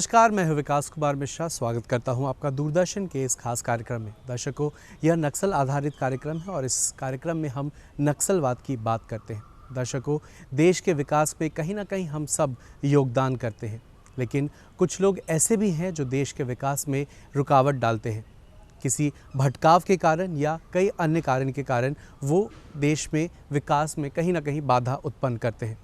नमस्कार, मैं हूं विकास कुमार मिश्रा। स्वागत करता हूं आपका दूरदर्शन के इस खास कार्यक्रम में। दर्शकों, यह नक्सल आधारित कार्यक्रम है और इस कार्यक्रम में हम नक्सलवाद की बात करते हैं। दर्शकों, देश के विकास में कहीं ना कहीं हम सब योगदान करते हैं, लेकिन कुछ लोग ऐसे भी हैं जो देश के विकास में रुकावट डालते हैं। किसी भटकाव के कारण या कई अन्य कारण के कारण वो देश में विकास में कहीं ना कहीं बाधा उत्पन्न करते हैं।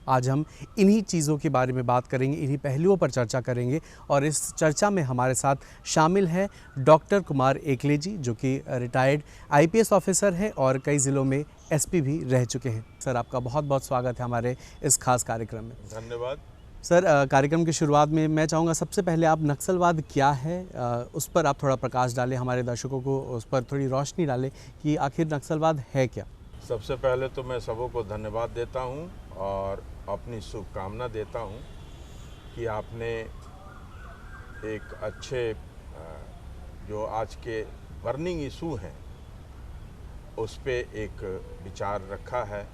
आज हम इन्हीं चीज़ों के बारे में बात करेंगे, इन्हीं पहलुओं पर चर्चा करेंगे और इस चर्चा में हमारे साथ शामिल हैं डॉक्टर कुमार एकले जी, जो कि रिटायर्ड आईपीएस ऑफिसर हैं और कई ज़िलों में एसपी भी रह चुके हैं। सर, आपका बहुत बहुत स्वागत है हमारे इस खास कार्यक्रम में। धन्यवाद सर, कार्यक्रम की शुरुआत में मैं चाहूँगा सबसे पहले आप नक्सलवाद क्या है उस पर आप थोड़ा प्रकाश डालें, हमारे दर्शकों को उस पर थोड़ी रोशनी डालें कि आखिर नक्सलवाद है क्या। सबसे पहले तो मैं सबों को धन्यवाद देता हूं और अपनी शुभकामना देता हूं कि आपने एक अच्छे जो आज के बर्निंग इशू हैं उस पे एक विचार रखा है।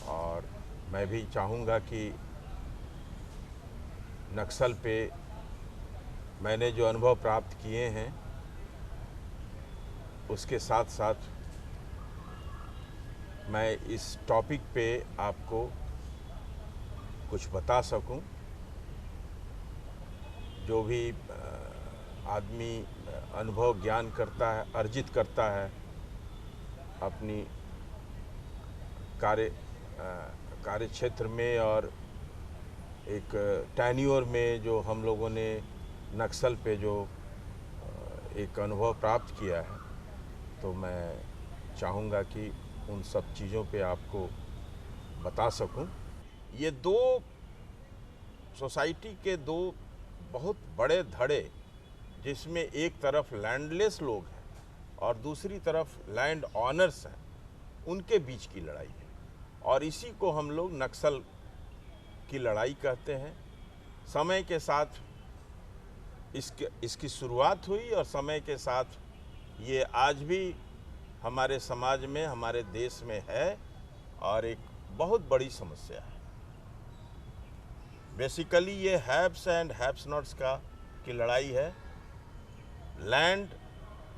और मैं भी चाहूँगा कि नक्सल पे मैंने जो अनुभव प्राप्त किए हैं उसके साथ साथ मैं इस टॉपिक पे आपको कुछ बता सकूं। जो भी आदमी अनुभव ज्ञान करता है, अर्जित करता है अपनी कार्य क्षेत्र में और एक टेन्योर में, जो हम लोगों ने नक्सल पे जो एक अनुभव प्राप्त किया है, तो मैं चाहूँगा कि उन सब चीज़ों पे आपको बता सकूं। ये दो सोसाइटी के दो बहुत बड़े धड़े, जिसमें एक तरफ लैंडलेस लोग हैं और दूसरी तरफ लैंड ऑनर्स हैं, उनके बीच की लड़ाई है। और इसी को हम लोग नक्सल की लड़ाई कहते हैं। समय के साथ इसकी शुरुआत हुई और समय के साथ ये आज भी हमारे समाज में, हमारे देश में है और एक बहुत बड़ी समस्या है। बेसिकली ये हैव्स एंड हैव्स नॉट्स की लड़ाई है, लैंड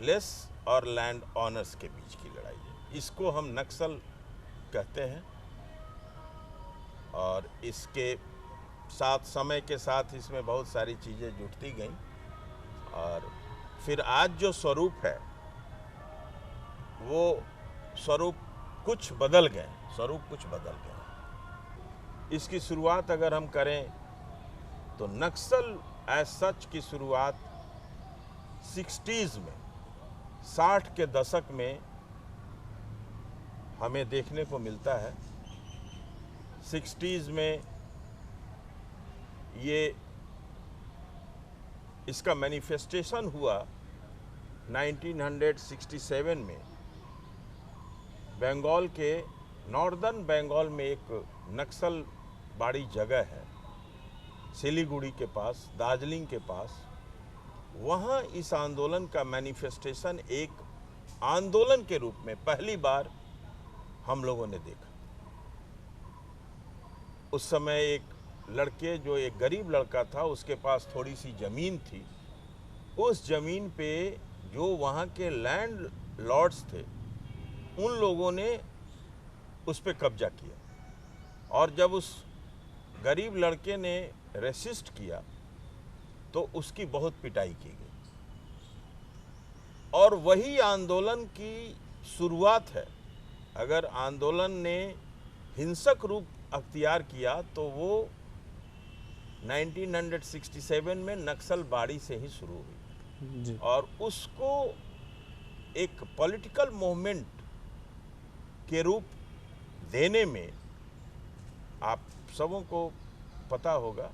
लेस और लैंड ऑनर्स के बीच की लड़ाई है। इसको हम नक्सल कहते हैं। और इसके साथ समय के साथ इसमें बहुत सारी चीज़ें जुड़ती गईं और फिर आज जो स्वरूप है वो स्वरूप कुछ बदल गए। इसकी शुरुआत अगर हम करें तो नक्सल एज सच की शुरुआत 60s में, 60 के दशक में हमें देखने को मिलता है। 60s में इसका मैनिफेस्टेशन हुआ 1967 में। बंगाल के नॉर्दर्न बंगाल में एक नक्सल बाड़ी जगह है, सिलीगुड़ी के पास, दार्जिलिंग के पास। वहाँ इस आंदोलन का मैनिफेस्टेशन एक आंदोलन के रूप में पहली बार हम लोगों ने देखा। उस समय एक लड़के, जो एक गरीब लड़का था, उसके पास थोड़ी सी ज़मीन थी। उस ज़मीन पे जो वहाँ के लैंड लॉर्ड्स थे, उन लोगों ने उस पे कब्जा किया। और जब उस गरीब लड़के ने रेसिस्ट किया तो उसकी बहुत पिटाई की गई। और वही आंदोलन की शुरुआत है। अगर आंदोलन ने हिंसक रूप अख्तियार किया तो वो 1967 में नक्सल बाड़ी से ही शुरू हुई। और उसको एक पॉलिटिकल मूवमेंट के रूप देने में, आप सबों को पता होगा,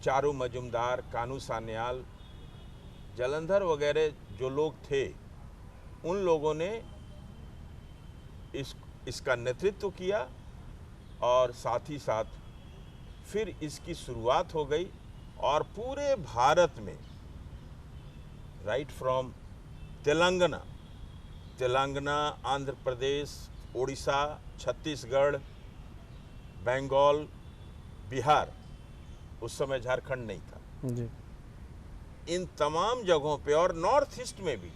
चारू मजुमदार, कानू सान्याल, जलंधर वगैरह जो लोग थे, उन लोगों ने इसका नेतृत्व किया। और साथ ही साथ फिर इसकी शुरुआत हो गई और पूरे भारत में, राइट फ्रॉम तेलंगाना, आंध्र प्रदेश, उड़ीसा, छत्तीसगढ़, बंगाल, बिहार, उस समय झारखंड नहीं था। जी। इन तमाम जगहों पे और नॉर्थ ईस्ट में भी,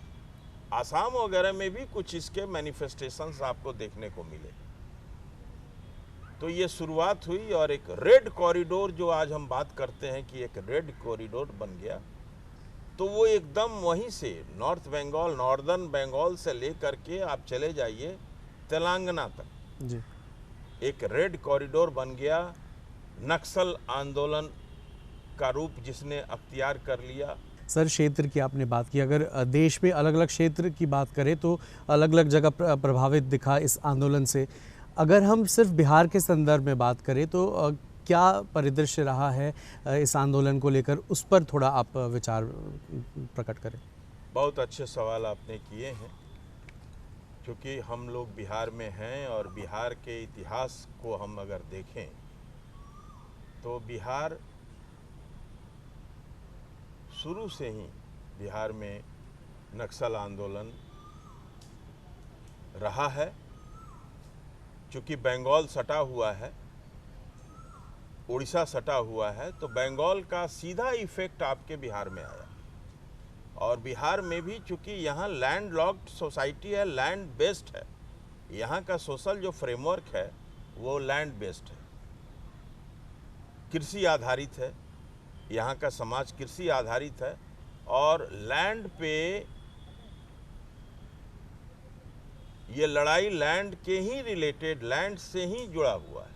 आसाम वगैरह में भी कुछ इसके मैनिफेस्टेशंस आपको देखने को मिले। तो ये शुरुआत हुई और एक रेड कॉरिडोर, जो आज हम बात करते हैं कि एक रेड कॉरिडोर बन गया, तो वो एकदम वहीं से नॉर्थ बंगाल, नॉर्दर्न बंगाल से लेकर के आप चले जाइए तेलंगाना तक जी। एक रेड कॉरिडोर बन गया। नक्सल आंदोलन का रूप जिसने अख्तियार कर लिया। सर, क्षेत्र की आपने बात की, अगर देश में अलग अलग क्षेत्र की बात करें तो अलग अलग जगह प्रभावित दिखा इस आंदोलन से। अगर हम सिर्फ बिहार के संदर्भ में बात करें तो क्या परिदृश्य रहा है इस आंदोलन को लेकर, उस पर थोड़ा आप विचार प्रकट करें। बहुत अच्छे सवाल आपने किए हैं, क्योंकि हम लोग बिहार में हैं और बिहार के इतिहास को हम अगर देखें तो बिहार शुरू से ही, बिहार में नक्सल आंदोलन रहा है। चूँकि बंगाल सटा हुआ है, उड़ीसा सटा हुआ है, तो बंगाल का सीधा इफेक्ट आपके बिहार में आया। और बिहार में भी चूँकि यहाँ लैंड लॉक्ड सोसाइटी है, लैंड बेस्ड है, यहाँ का सोशल जो फ्रेमवर्क है वो लैंड बेस्ड है, कृषि आधारित है, यहाँ का समाज कृषि आधारित है और लैंड पे ये लड़ाई लैंड के ही रिलेटेड, लैंड से ही जुड़ा हुआ है,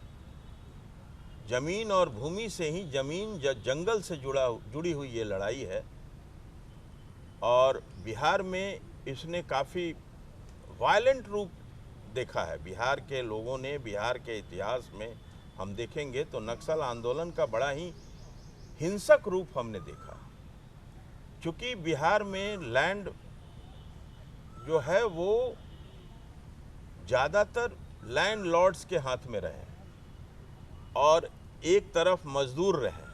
जमीन और भूमि से ही, जमीन जंगल से जुड़ी हुई ये लड़ाई है। और बिहार में इसने काफ़ी वायलेंट रूप देखा है। बिहार के लोगों ने, बिहार के इतिहास में हम देखेंगे तो नक्सल आंदोलन का बड़ा ही हिंसक रूप हमने देखा। क्योंकि बिहार में लैंड जो है वो ज़्यादातर लैंड लॉर्ड्स के हाथ में रहे और एक तरफ मजदूर रहे,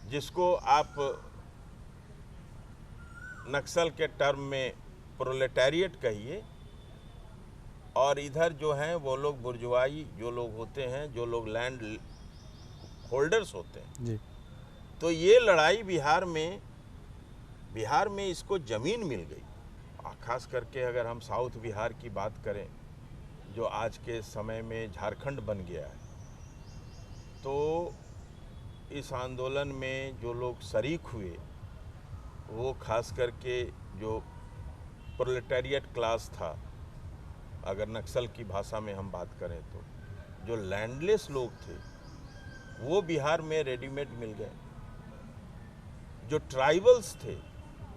जिसको आप नक्सल के टर्म में प्रोलेटारिएट कहिए, और इधर जो हैं वो लोग बुर्जुआई जो लोग होते हैं, जो लोग लैंड होल्डर्स होते हैं जी। तो ये लड़ाई बिहार में इसको ज़मीन मिल गई। खास करके अगर हम साउथ बिहार की बात करें, जो आज के समय में झारखंड बन गया है, तो इस आंदोलन में जो लोग शरीक हुए वो खास करके जो प्रोलेटारिएट क्लास था, अगर नक्सल की भाषा में हम बात करें तो जो लैंडलेस लोग थे वो बिहार में रेडीमेड मिल गए। जो ट्राइबल्स थे,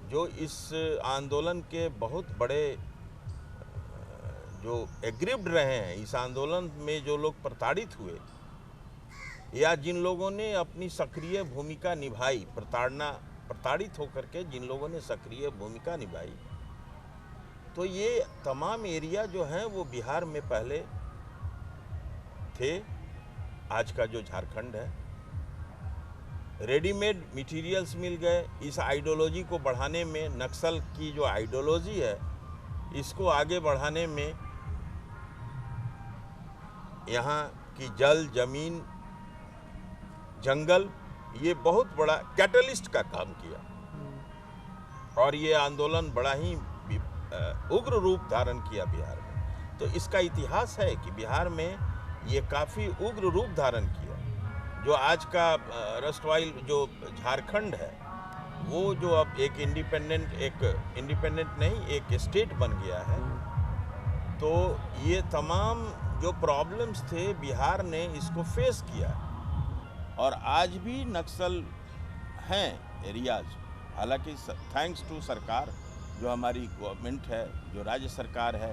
जो इस आंदोलन के बहुत बड़े जो एग्रीव्ड रहे हैं, इस आंदोलन में जो लोग प्रताड़ित हुए या जिन लोगों ने अपनी सक्रिय भूमिका निभाई, प्रताड़ित होकर के जिन लोगों ने सक्रिय भूमिका निभाई, तो ये तमाम एरिया जो हैं वो बिहार में पहले थे। आज का जो झारखंड है, रेडीमेड मटेरियल्स मिल गए। इस आइडियोलॉजी को बढ़ाने में, नक्सल की जो आइडियोलॉजी है इसको आगे बढ़ाने में यहाँ की जल, जमीन, जंगल, ये बहुत बड़ा कैटलिस्ट का काम किया और ये आंदोलन बड़ा ही उग्र रूप धारण किया बिहार में। तो इसका इतिहास है कि बिहार में ये काफ़ी उग्र रूप धारण किया। जो आज का रस्टवाइल जो झारखंड है, वो जो अब एक इंडिपेंडेंट नहीं, एक स्टेट बन गया है, तो ये तमाम जो प्रॉब्लम्स थे बिहार ने इसको फेस किया। और आज भी नक्सल हैं एरियाज, हालांकि थैंक्स टू सरकार, जो हमारी गवर्नमेंट है, जो राज्य सरकार है,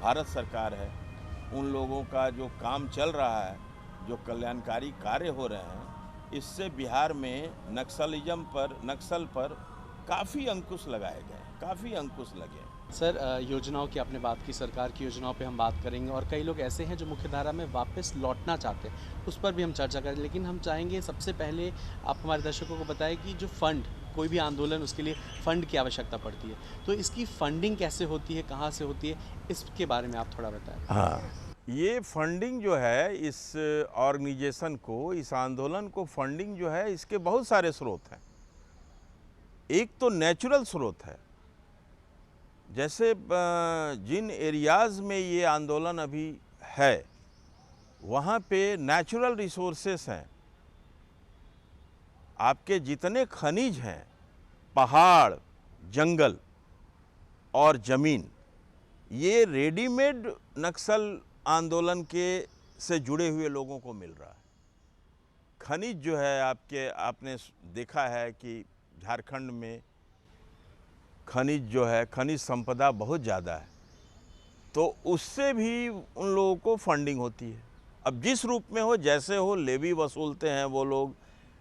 भारत सरकार है, उन लोगों का जो काम चल रहा है, जो कल्याणकारी कार्य हो रहे हैं, इससे बिहार में नक्सल पर काफ़ी अंकुश लगाए गए, काफ़ी अंकुश लगे। सर, योजनाओं की आपने बात की, सरकार की योजनाओं पे हम बात करेंगे और कई लोग ऐसे हैं जो मुख्यधारा में वापस लौटना चाहते हैं, उस पर भी हम चर्चा करें। लेकिन हम चाहेंगे सबसे पहले आप हमारे दर्शकों को बताएं कि जो फंड, कोई भी आंदोलन, उसके लिए फ़ंड की आवश्यकता पड़ती है, तो इसकी फंडिंग कैसे होती है, कहाँ से होती है, इसके बारे में आप थोड़ा बताएं। हाँ, ये फंडिंग जो है इस ऑर्गेनाइजेशन को, इस आंदोलन को फंडिंग जो है इसके बहुत सारे स्रोत हैं। एक तो नेचुरल स्रोत है, जैसे जिन एरियाज़ में ये आंदोलन अभी है वहाँ पे नेचुरल रिसोर्सेस हैं। आपके जितने खनिज हैं, पहाड़, जंगल और ज़मीन, ये रेडीमेड नक्सल आंदोलन के से जुड़े हुए लोगों को मिल रहा है। खनिज जो है आपने देखा है कि झारखंड में खनिज जो है, खनिज संपदा बहुत ज़्यादा है, तो उससे भी उन लोगों को फंडिंग होती है। अब जिस रूप में हो, जैसे हो, लेवी वसूलते हैं वो लोग,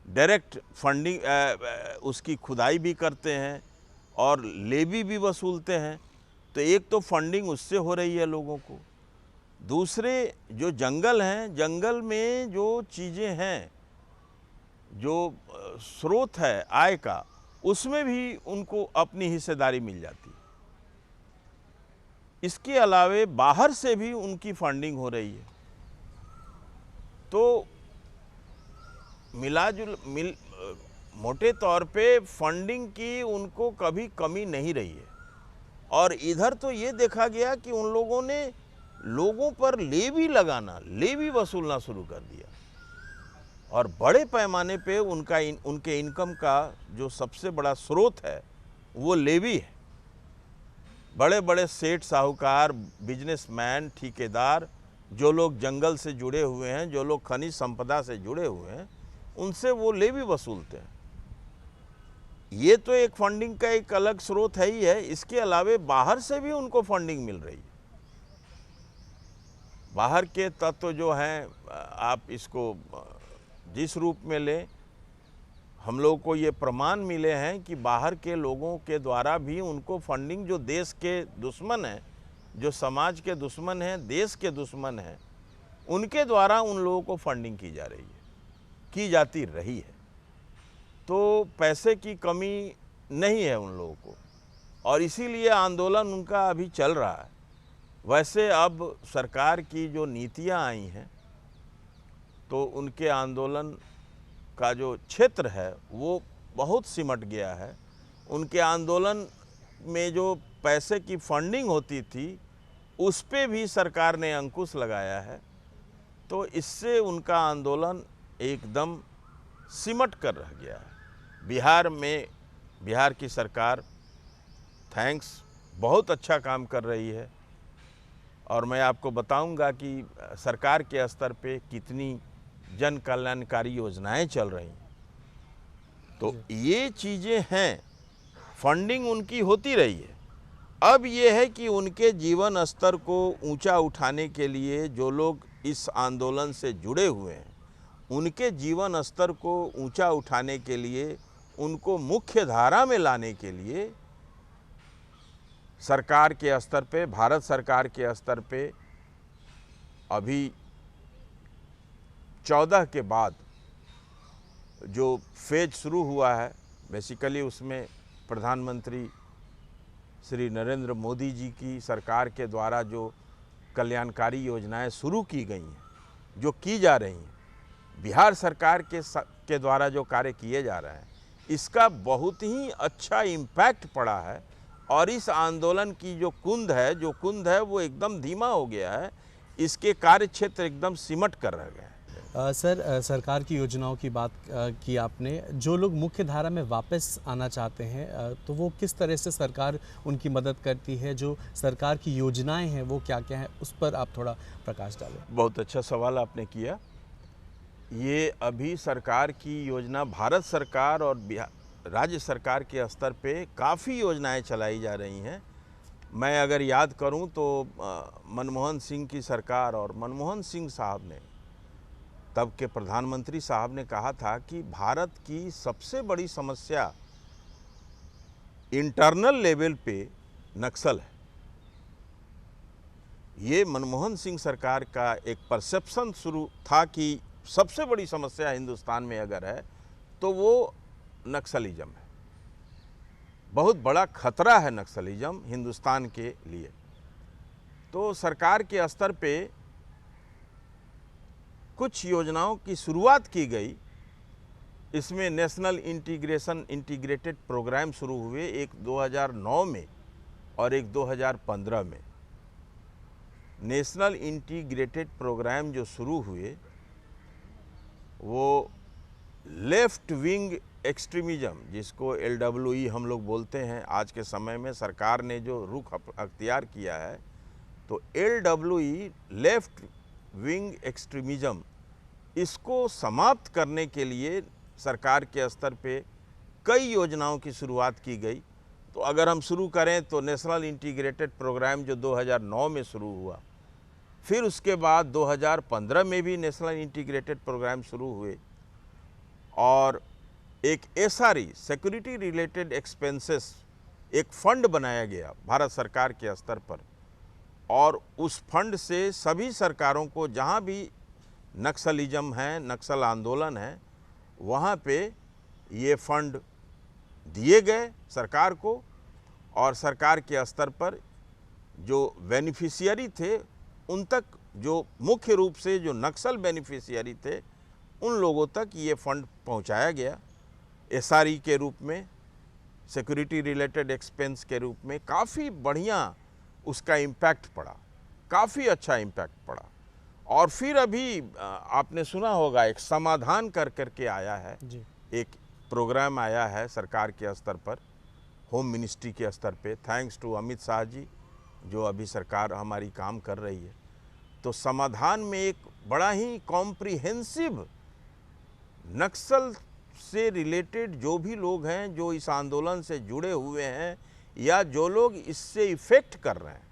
डायरेक्ट फंडिंग उसकी खुदाई भी करते हैं और लेवी भी वसूलते हैं। तो एक तो फंडिंग उससे हो रही है लोगों को। दूसरे जो जंगल हैं, जंगल में जो चीज़ें हैं, जो स्रोत है आय का, उसमें भी उनको अपनी हिस्सेदारी मिल जाती है। इसके अलावे बाहर से भी उनकी फंडिंग हो रही है। तो मोटे तौर पे फंडिंग की उनको कभी कमी नहीं रही है। और इधर तो ये देखा गया कि उन लोगों ने लोगों पर लेवी वसूलना शुरू कर दिया और बड़े पैमाने पे उनके इनकम का जो सबसे बड़ा स्रोत है वो लेवी है। बड़े बड़े सेठ, साहूकार, बिजनेसमैन, ठेकेदार, जो लोग जंगल से जुड़े हुए हैं, जो लोग खनिज संपदा से जुड़े हुए हैं, उनसे वो लेवी वसूलते हैं। ये तो एक फंडिंग का एक अलग स्रोत है ही है। इसके अलावे बाहर से भी उनको फंडिंग मिल रही है। बाहर के तत्व जो हैं, आप इसको जिस रूप में लें, हम लोग को ये प्रमाण मिले हैं कि बाहर के लोगों के द्वारा भी उनको फंडिंग, जो देश के दुश्मन हैं, जो समाज के दुश्मन हैं, देश के दुश्मन हैं, उनके द्वारा उन लोगों को फंडिंग की जा रही है, की जाती रही है। तो पैसे की कमी नहीं है उन लोगों को और इसीलिए आंदोलन उनका अभी चल रहा है। वैसे अब सरकार की जो नीतियां आई हैं, तो उनके आंदोलन का जो क्षेत्र है वो बहुत सिमट गया है। उनके आंदोलन में जो पैसे की फंडिंग होती थी उस पे भी सरकार ने अंकुश लगाया है। तो इससे उनका आंदोलन एकदम सिमट कर रह गया है। बिहार की सरकार थैंक्स बहुत अच्छा काम कर रही है और मैं आपको बताऊंगा कि सरकार के स्तर पे कितनी जन कल्याणकारी योजनाएं चल रही हैं। तो ये चीज़ें हैं, फंडिंग उनकी होती रही है। अब ये है कि उनके जीवन स्तर को ऊंचा उठाने के लिए जो लोग इस आंदोलन से जुड़े हुए हैं, उनके जीवन स्तर को ऊंचा उठाने के लिए, उनको मुख्य धारा में लाने के लिए सरकार के स्तर पे, भारत सरकार के स्तर पे अभी 14 के बाद जो फेज शुरू हुआ है, बेसिकली उसमें प्रधानमंत्री श्री नरेंद्र मोदी जी की सरकार के द्वारा जो कल्याणकारी योजनाएं शुरू की गई हैं, जो की जा रही हैं, बिहार सरकार के द्वारा जो कार्य किए जा रहे हैं, इसका बहुत ही अच्छा इम्पैक्ट पड़ा है। और इस आंदोलन की जो कुंद है वो एकदम धीमा हो गया है। इसके कार्य क्षेत्र एकदम सिमट कर रह गए हैं। सर, सरकार की योजनाओं की बात की आपने। जो लोग मुख्य धारा में वापस आना चाहते हैं, तो वो किस तरह से सरकार उनकी मदद करती है? जो सरकार की योजनाएं हैं वो क्या क्या हैं, उस पर आप थोड़ा प्रकाश डालें। बहुत अच्छा सवाल आपने किया। ये अभी सरकार की योजना, भारत सरकार और राज्य सरकार के स्तर पे काफ़ी योजनाएं चलाई जा रही हैं। मैं अगर याद करूं तो मनमोहन सिंह की सरकार और मनमोहन सिंह साहब ने, तब के प्रधानमंत्री साहब ने कहा था कि भारत की सबसे बड़ी समस्या इंटरनल लेवल पे नक्सल है। ये मनमोहन सिंह सरकार का एक परसेप्शन शुरू था कि सबसे बड़ी समस्या हिंदुस्तान में अगर है तो वो नक्सलिज्म है। बहुत बड़ा खतरा है नक्सलिज्म हिंदुस्तान के लिए। तो सरकार के स्तर पे कुछ योजनाओं की शुरुआत की गई। इसमें नेशनल इंटीग्रेटेड प्रोग्राम शुरू हुए, एक 2009 में और एक 2015 में। नेशनल इंटीग्रेटेड प्रोग्राम जो शुरू हुए वो लेफ्ट विंग एक्सट्रीमिज़म, जिसको LWE हम लोग बोलते हैं, आज के समय में सरकार ने जो रुख अख्तियार किया है, तो LWE लेफ्ट विंग एक्सट्रीमिज़म, इसको समाप्त करने के लिए सरकार के स्तर पे कई योजनाओं की शुरुआत की गई। तो अगर हम शुरू करें तो नेशनल इंटीग्रेटेड प्रोग्राम जो 2009 में शुरू हुआ, फिर उसके बाद 2015 में भी नेशनल इंटीग्रेटेड प्रोग्राम शुरू हुए और एक SRE सिक्योरिटी रिलेटेड एक्सपेंसेस एक फंड बनाया गया भारत सरकार के स्तर पर, और उस फंड से सभी सरकारों को जहाँ भी नक्सलिज्म है, नक्सल आंदोलन है, वहाँ पे ये फंड दिए गए सरकार को, और सरकार के स्तर पर जो बेनिफिशियरी थे उन तक, जो मुख्य रूप से जो नक्सल बेनिफिशियरी थे, उन लोगों तक ये फंड पहुंचाया गया। SRE के रूप में, सिक्योरिटी रिलेटेड एक्सपेंस के रूप में काफ़ी बढ़िया उसका इम्पैक्ट पड़ा, काफ़ी अच्छा इम्पैक्ट पड़ा। और फिर अभी आपने सुना होगा एक समाधान करके आया है जी। एक प्रोग्राम आया है सरकार के स्तर पर, होम मिनिस्ट्री के स्तर पे, थैंक्स टू अमित शाह जी जो अभी सरकार हमारी काम कर रही है। तो समाधान में एक बड़ा ही कॉम्प्रिहेंसिव नक्सल से रिलेटेड जो भी लोग हैं, जो इस आंदोलन से जुड़े हुए हैं या जो लोग इससे इफ़ेक्ट कर रहे हैं,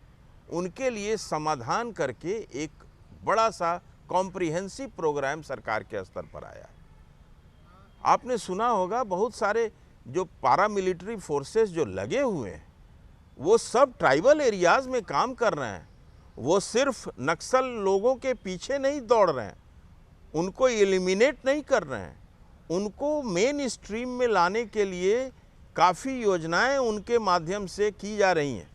उनके लिए समाधान करके एक बड़ा सा कॉम्प्रिहेंसिव प्रोग्राम सरकार के स्तर पर आया है। आपने सुना होगा बहुत सारे जो पारामिलिट्री फोर्सेस जो लगे हुए हैं वो सब ट्राइबल एरियाज़ में काम कर रहे हैं। वो सिर्फ नक्सल लोगों के पीछे नहीं दौड़ रहे हैं, उनको एलिमिनेट नहीं कर रहे हैं, उनको मेन स्ट्रीम में लाने के लिए काफ़ी योजनाएं उनके माध्यम से की जा रही हैं।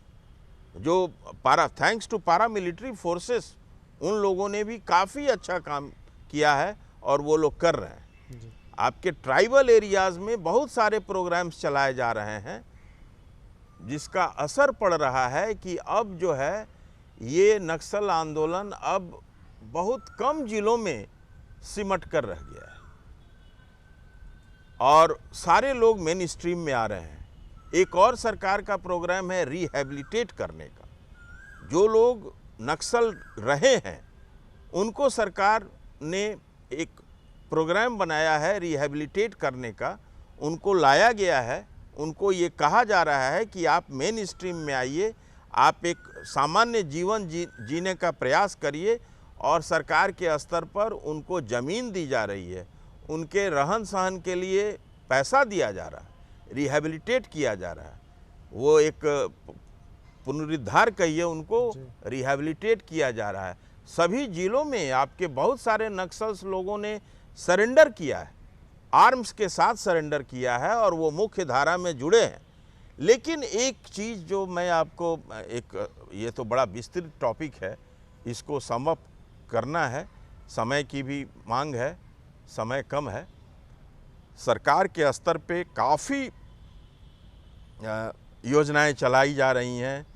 जो थैंक्स टू पारामिलिट्री फोर्सेस, उन लोगों ने भी काफ़ी अच्छा काम किया है और वो लोग कर रहे हैं। आपके ट्राइबल एरियाज़ में बहुत सारे प्रोग्राम्स चलाए जा रहे हैं जिसका असर पड़ रहा है कि अब जो है ये नक्सल आंदोलन अब बहुत कम जिलों में सिमट कर रह गया है और सारे लोग मेन स्ट्रीम में आ रहे हैं। एक और सरकार का प्रोग्राम है रिहैबिलिटेट करने का। जो लोग नक्सल रहे हैं उनको सरकार ने एक प्रोग्राम बनाया है रिहैबिलिटेट करने का, उनको लाया गया है, उनको ये कहा जा रहा है कि आप मेन स्ट्रीम में आइए, आप एक सामान्य जीवन जीने का प्रयास करिए, और सरकार के स्तर पर उनको ज़मीन दी जा रही है, उनके रहन सहन के लिए पैसा दिया जा रहा है, रिहैबिलिटेट किया जा रहा है। वो एक पुनरुद्धार कहिए, उनको रिहैबिलिटेट किया जा रहा है। सभी जिलों में आपके बहुत सारे नक्सल्स लोगों ने सरेंडर किया है, आर्म्स के साथ सरेंडर किया है और वो मुख्य धारा में जुड़े हैं। लेकिन एक चीज़ जो मैं आपको ये तो बड़ा विस्तृत टॉपिक है, इसको सम अप करना है, समय की भी मांग है, समय कम है। सरकार के स्तर पे काफ़ी योजनाएं चलाई जा रही हैं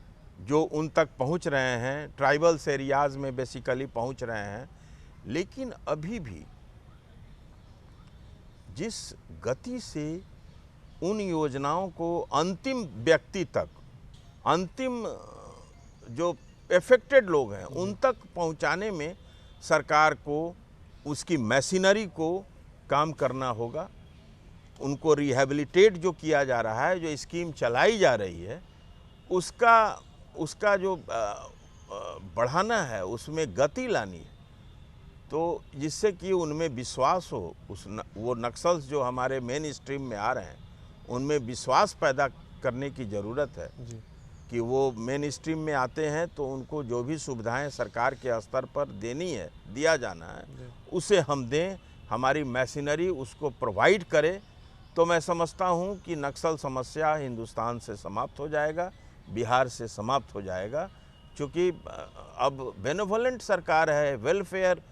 जो उन तक पहुंच रहे हैं, ट्राइबल्स एरियाज़ में बेसिकली पहुंच रहे हैं। लेकिन अभी भी जिस गति से उन योजनाओं को अंतिम व्यक्ति तक, अंतिम जो एफेक्टेड लोग हैं उन तक पहुंचाने में सरकार को उसकी मशीनरी को काम करना होगा। उनको रिहैबिलिटेट जो किया जा रहा है, जो स्कीम चलाई जा रही है, उसका जो बढ़ाना है, उसमें गति लानी है, तो जिससे कि उनमें विश्वास हो, वो नक्सल्स जो हमारे मेन स्ट्रीम में आ रहे हैं उनमें विश्वास पैदा करने की ज़रूरत है कि वो मेन स्ट्रीम में आते हैं तो उनको जो भी सुविधाएं सरकार के स्तर पर देनी है, दिया जाना है, उसे हम दें, हमारी मशीनरी उसको प्रोवाइड करे। तो मैं समझता हूं कि नक्सल समस्या हिंदुस्तान से समाप्त हो जाएगा, बिहार से समाप्त हो जाएगा, क्योंकि अब बेनेवोलेंट सरकार है, वेलफेयर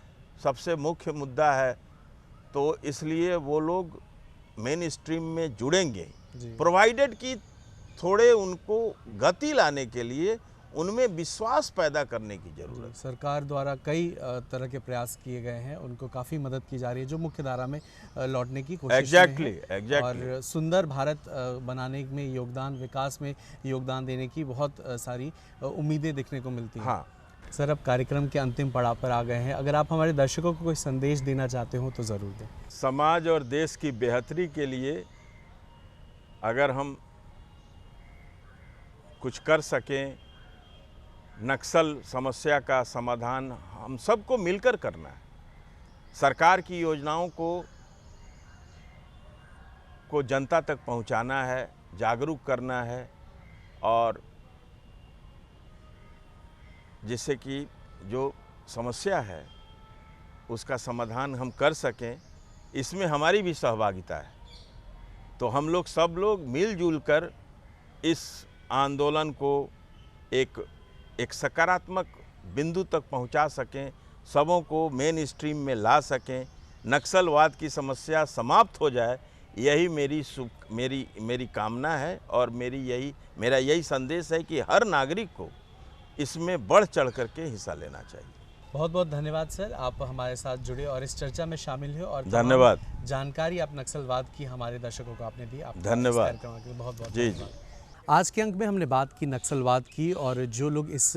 सबसे मुख्य मुद्दा है, तो इसलिए वो लोग मेन स्ट्रीम में जुड़ेंगे, प्रोवाइडेड कि थोड़े उनको गति लाने के लिए उनमें विश्वास पैदा करने की जरूरत है। सरकार द्वारा कई तरह के प्रयास किए गए हैं, उनको काफ़ी मदद की जा रही है जो मुख्य धारा में लौटने की कोशिश में है। और सुंदर भारत बनाने में योगदान, विकास में योगदान देने की बहुत सारी उम्मीदें देखने को मिलती हैं। हाँ सर, अब कार्यक्रम के अंतिम पड़ाव पर आ गए हैं, अगर आप हमारे दर्शकों को कोई संदेश देना चाहते हो तो ज़रूर दें। समाज और देश की बेहतरी के लिए अगर हम कुछ कर सकें, नक्सल समस्या का समाधान हम सबको मिलकर करना है। सरकार की योजनाओं को जनता तक पहुंचाना है, जागरूक करना है, और जिससे कि जो समस्या है उसका समाधान हम कर सकें, इसमें हमारी भी सहभागिता है। तो हम लोग सब लोग मिलजुल कर इस आंदोलन को एक सकारात्मक बिंदु तक पहुंचा सकें, सबों को मेन स्ट्रीम में ला सकें, नक्सलवाद की समस्या समाप्त हो जाए, यही मेरी कामना है। और मेरा यही संदेश है कि हर नागरिक को इसमें बढ़ चढ़ करके हिस्सा लेना चाहिए। बहुत बहुत धन्यवाद सर, आप हमारे साथ जुड़े और इस चर्चा में शामिल हुए, और धन्यवाद। जानकारी आप नक्सलवाद की हमारे दर्शकों को आपने दी। आप धन्यवाद। बहुत बहुत जी। आज के अंक में हमने बात की नक्सलवाद की, और जो लोग इस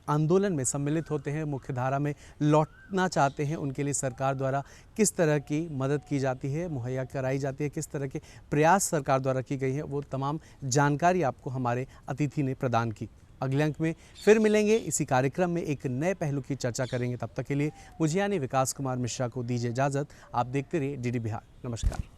आंदोलन में सम्मिलित होते हैं, मुख्य धारा में लौटना चाहते हैं, उनके लिए सरकार द्वारा किस तरह की मदद की जाती है, मुहैया कराई जाती है, किस तरह के प्रयास सरकार द्वारा की गई है, वो तमाम जानकारी आपको हमारे अतिथि ने प्रदान की। अगले अंक में फिर मिलेंगे, इसी कार्यक्रम में एक नए पहलू की चर्चा करेंगे। तब तक के लिए मुझे यानी विकास कुमार मिश्रा को दीजिए इजाज़त। आप देखते रहिए DD बिहार। नमस्कार।